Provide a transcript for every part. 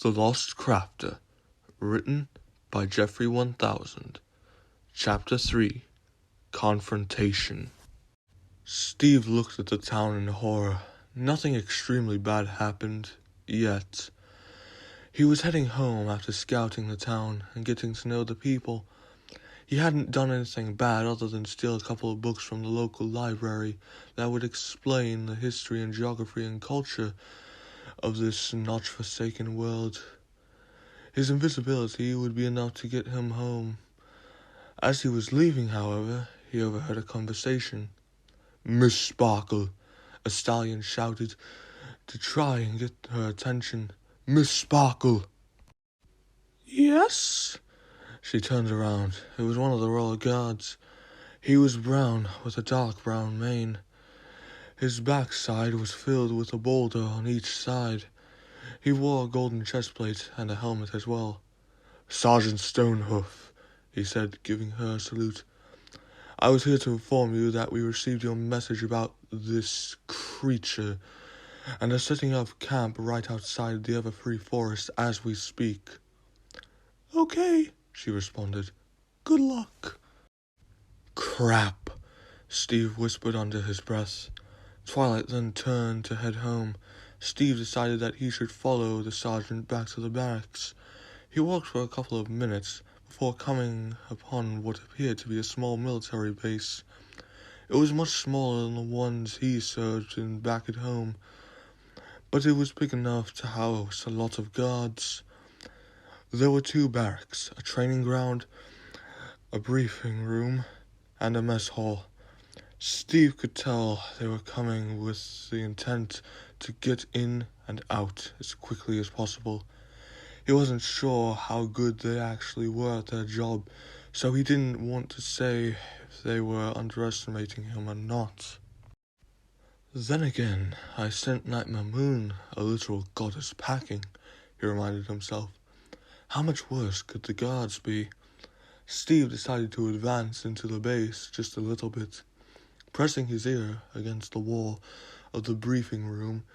The Lost Crafter, written by Jeffrey 1000. Chapter 3, Confrontation. Steve looked at the town in horror. Nothing extremely bad happened, yet. He was heading home after scouting the town and getting to know the people. He hadn't done anything bad other than steal a couple of books from the local library that would explain the history and geography and culture of this not-forsaken world. His invisibility would be enough to get him home. As he was leaving, however, he overheard a conversation. "Miss Sparkle," a stallion shouted to try and get her attention. "Miss Sparkle." "Yes?" She turned around. It was one of the royal guards. He was brown, with a dark brown mane. His backside was filled with a boulder on each side. He wore a golden chestplate and a helmet as well. "Sergeant Stonehoof," he said, giving her a salute. "I was here to inform you that we received your message about this creature, and are setting up camp right outside the Everfree Forest as we speak." "Okay," she responded. "Good luck." "Crap," Steve whispered under his breath. Twilight then turned to head home. Steve decided that he should follow the sergeant back to the barracks. He walked for a couple of minutes before coming upon what appeared to be a small military base. It was much smaller than the ones he served in back at home, but it was big enough to house a lot of guards. There were 2 barracks, a training ground, a briefing room, and a mess hall. Steve could tell they were coming with the intent to get in and out as quickly as possible. He wasn't sure how good they actually were at their job, so he didn't want to say if they were underestimating him or not. "Then again, I sent Nightmare Moon, a literal goddess, packing," he reminded himself. How much worse could the guards be? Steve decided to advance into the base just a little bit. Pressing his ear against the wall of the briefing room,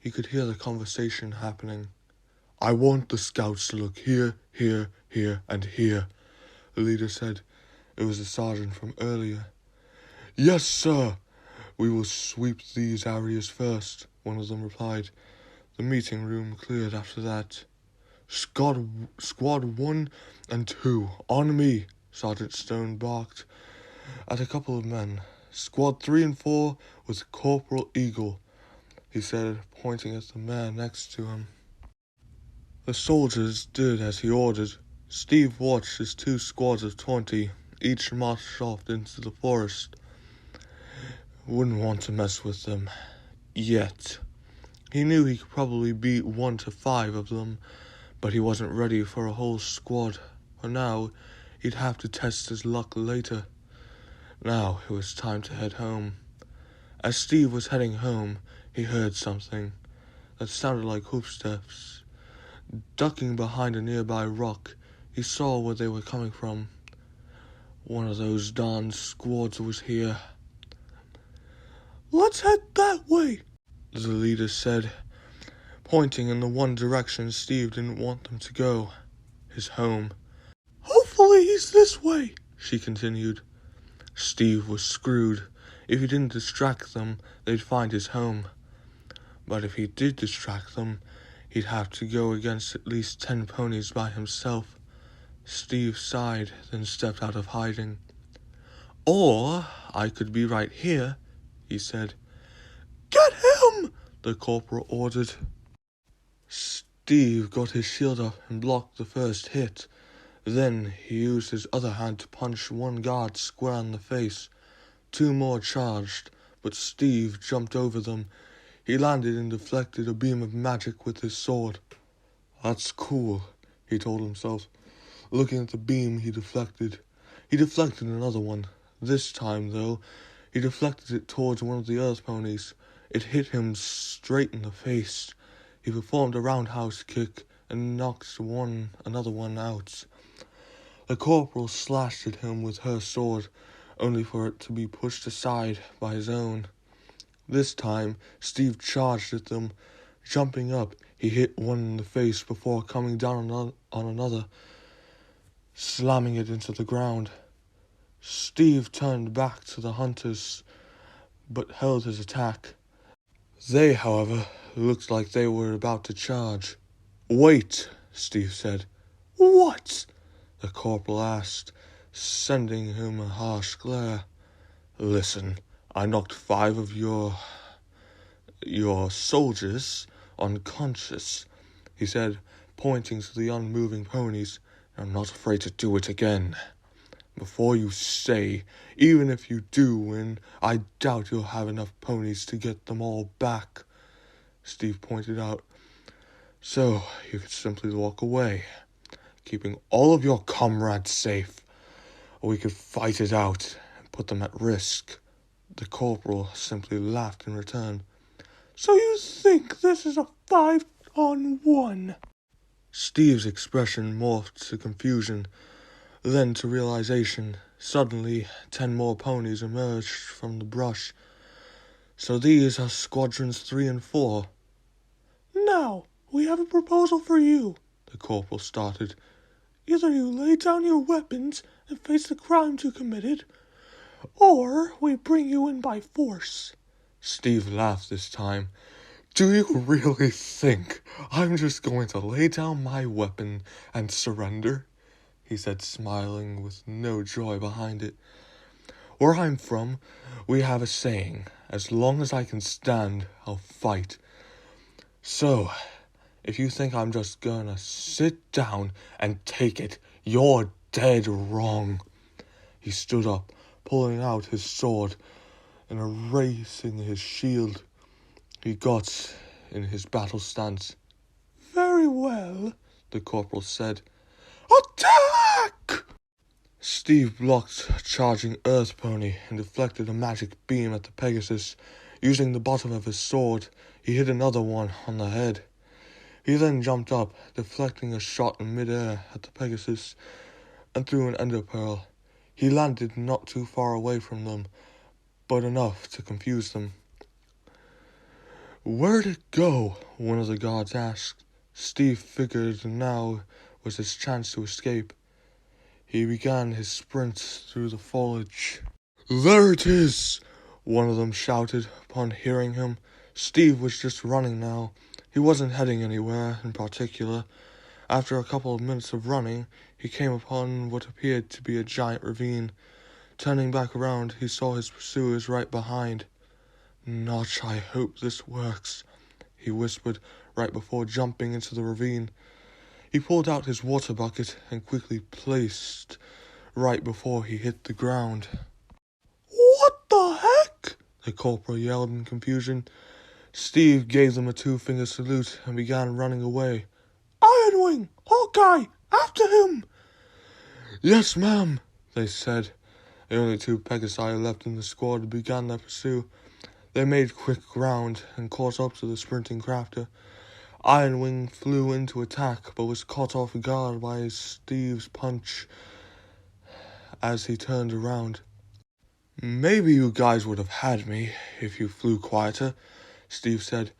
he could hear the conversation happening. "I want the scouts to look here, here, here, and here," the leader said. It was the sergeant from earlier. "Yes, sir. We will sweep these areas first," one of them replied. The meeting room cleared after that. Squad 1 and 2, on me," Sergeant Stone barked at a couple of men. "Squad 3 and 4 with Corporal Eagle," he said, pointing at the man next to him. The soldiers did as he ordered. Steve watched as 2 squads of 20 each marched off into the forest. Wouldn't want to mess with them. Yet. He knew he could probably beat 1 to 5 of them, but he wasn't ready for a whole squad. For now, he'd have to test his luck later. Now it was time to head home. As Steve was heading home, he heard something that sounded like hoofsteps. Ducking behind a nearby rock, he saw where they were coming from. One of those darn squads was here. "Let's head that way," the leader said, pointing in the one direction Steve didn't want them to go, his home. "Hopefully he's this way," she continued. Steve was screwed. If he didn't distract them, they'd find his home. But if he did distract them, he'd have to go against at least 10 ponies by himself. Steve sighed, then stepped out of hiding. "Or I could be right here," he said. "Get him!" the corporal ordered. Steve got his shield up and blocked the first hit. Then he used his other hand to punch one guard square in the face. 2 more charged, but Steve jumped over them. He landed and deflected a beam of magic with his sword. "That's cool," he told himself. Looking at the beam he deflected another one. This time, though, he deflected it towards one of the earth ponies. It hit him straight in the face. He performed a roundhouse kick and knocked another one out. The corporal slashed at him with her sword, only for it to be pushed aside by his own. This time, Steve charged at them. Jumping up, He hit one in the face before coming down on another, slamming it into the ground. Steve turned back to the hunters, but held his attack. They, however, looked like they were about to charge. "Wait," Steve said. "What?" the corporal asked, sending him a harsh glare. "Listen, I knocked 5 of your soldiers unconscious," he said, pointing to the unmoving ponies. "I'm not afraid to do it again. Before you say, even if you do win, I doubt you'll have enough ponies to get them all back," Steve pointed out. "So you could simply walk away, keeping all of your comrades safe, or we could fight it out and put them at risk." The corporal simply laughed in return. "So you think this is a 5-on-1? Steve's expression morphed to confusion, then to realization. Suddenly, 10 more ponies emerged from the brush. "So these are squadrons 3 and 4. "Now, we have a proposal for you," the corporal started. "Either you lay down your weapons and face the crimes you committed, or we bring you in by force." Steve laughed this time. "Do you really think I'm just going to lay down my weapon and surrender?" he said, smiling with no joy behind it. "Where I'm from, we have a saying, as long as I can stand, I'll fight. So, if you think I'm just gonna sit down and take it, you're dead wrong." He stood up, pulling out his sword and erasing his shield. He got in his battle stance. "Very well," the corporal said. "Attack!" Steve blocked a charging earth pony and deflected a magic beam at the Pegasus. Using the bottom of his sword, he hit another one on the head. He then jumped up, deflecting a shot in midair at the Pegasus, and threw an ender pearl. He landed not too far away from them, but enough to confuse them. "Where'd it go?" one of the guards asked. Steve figured now was his chance to escape. He began his sprint through the foliage. "There it is!" one of them shouted upon hearing him. Steve was just running now. He wasn't heading anywhere in particular. After a couple of minutes of running, he came upon what appeared to be a giant ravine. Turning back around, he saw his pursuers right behind. "Notch, I hope this works," he whispered right before jumping into the ravine. He pulled out his water bucket and quickly placed right before he hit the ground. "What the heck?" the corporal yelled in confusion. Steve gave them a 2-finger salute and began running away. "Iron Wing! Hawkeye! After him!" "Yes, ma'am," they said. The only 2 Pegasi left in the squad began their pursuit. They made quick ground and caught up to the sprinting crafter. Iron Wing flew in to attack, but was caught off guard by Steve's punch as he turned around. "Maybe you guys would have had me if you flew quieter," Steve said.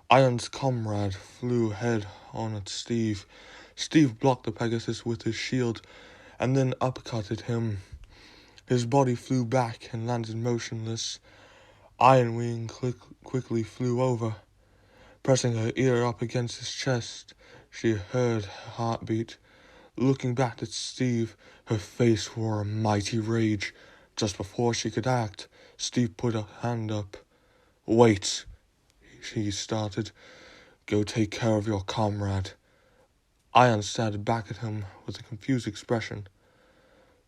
Iron's comrade flew head on at Steve. Steve blocked the Pegasus with his shield and then uppercutted him. His body flew back and landed motionless. Iron Wing quickly flew over. Pressing her ear up against his chest, she heard her heartbeat. Looking back at Steve, her face wore a mighty rage. Just before she could act, Steve put a hand up. "Wait," she started. "Go take care of your comrade." Iron stared back at him with a confused expression.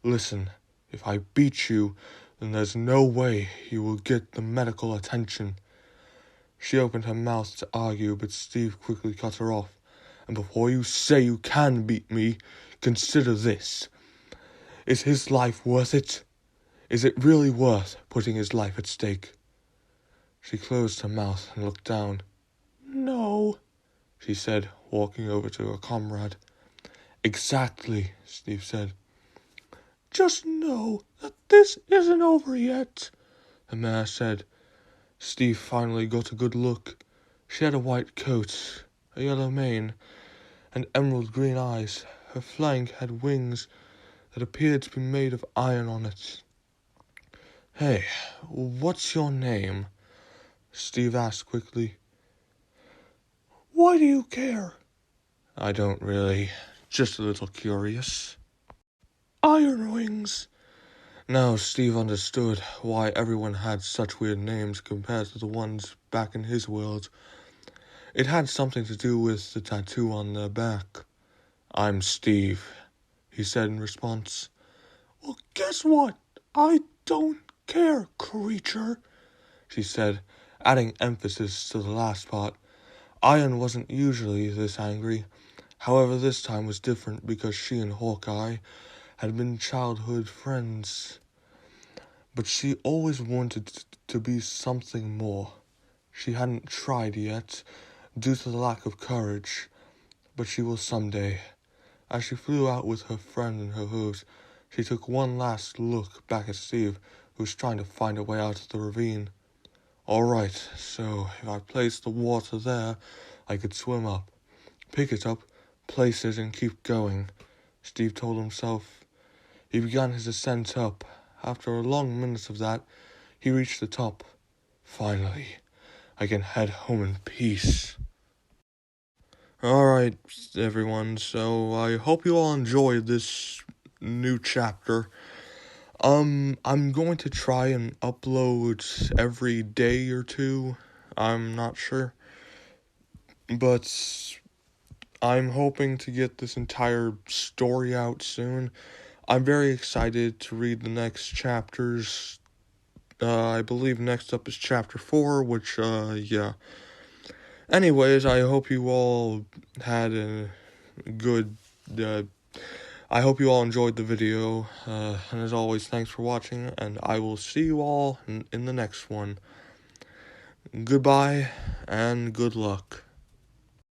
"Listen, if I beat you, then there's no way you will get the medical attention." She opened her mouth to argue, but Steve quickly cut her off. "And before you say you can beat me, consider this. Is his life worth it? Is it really worth putting his life at stake?" She closed her mouth and looked down. "No," she said, walking over to her comrade. "Exactly," Steve said. "Just know that this isn't over yet," the mare said. Steve finally got a good look. She had a white coat, a yellow mane, and emerald green eyes. Her flank had wings that appeared to be made of iron on it. "Hey, what's your name?" Steve asked quickly. "Why do you care?" "I don't really. Just a little curious." "Iron Wings." Now Steve understood why everyone had such weird names compared to the ones back in his world. It had something to do with the tattoo on their back. "I'm Steve," he said in response. "Well, guess what? I don't care, creature," she said, adding emphasis to the last part. Iron wasn't usually this angry. However, this time was different because she and Hawkeye had been childhood friends. But she always wanted to be something more. She hadn't tried yet, due to the lack of courage, but she will someday. As she flew out with her friend in her hooves, she took one last look back at Steve, who was trying to find a way out of the ravine. "Alright, so if I place the water there, I could swim up, pick it up, place it, and keep going," Steve told himself. He began his ascent up. After a long minute of that, he reached the top. Finally, I can head home in peace. Alright, everyone, so I hope you all enjoyed this new chapter. I'm going to try and upload every day or two. I'm not sure. But I'm hoping to get this entire story out soon. I'm very excited to read the next chapters. I believe next up is chapter 4, which, yeah. Anyways, I hope you all had a good, I hope you all enjoyed the video, and as always, thanks for watching, and I will see you all in the next one. Goodbye, and good luck.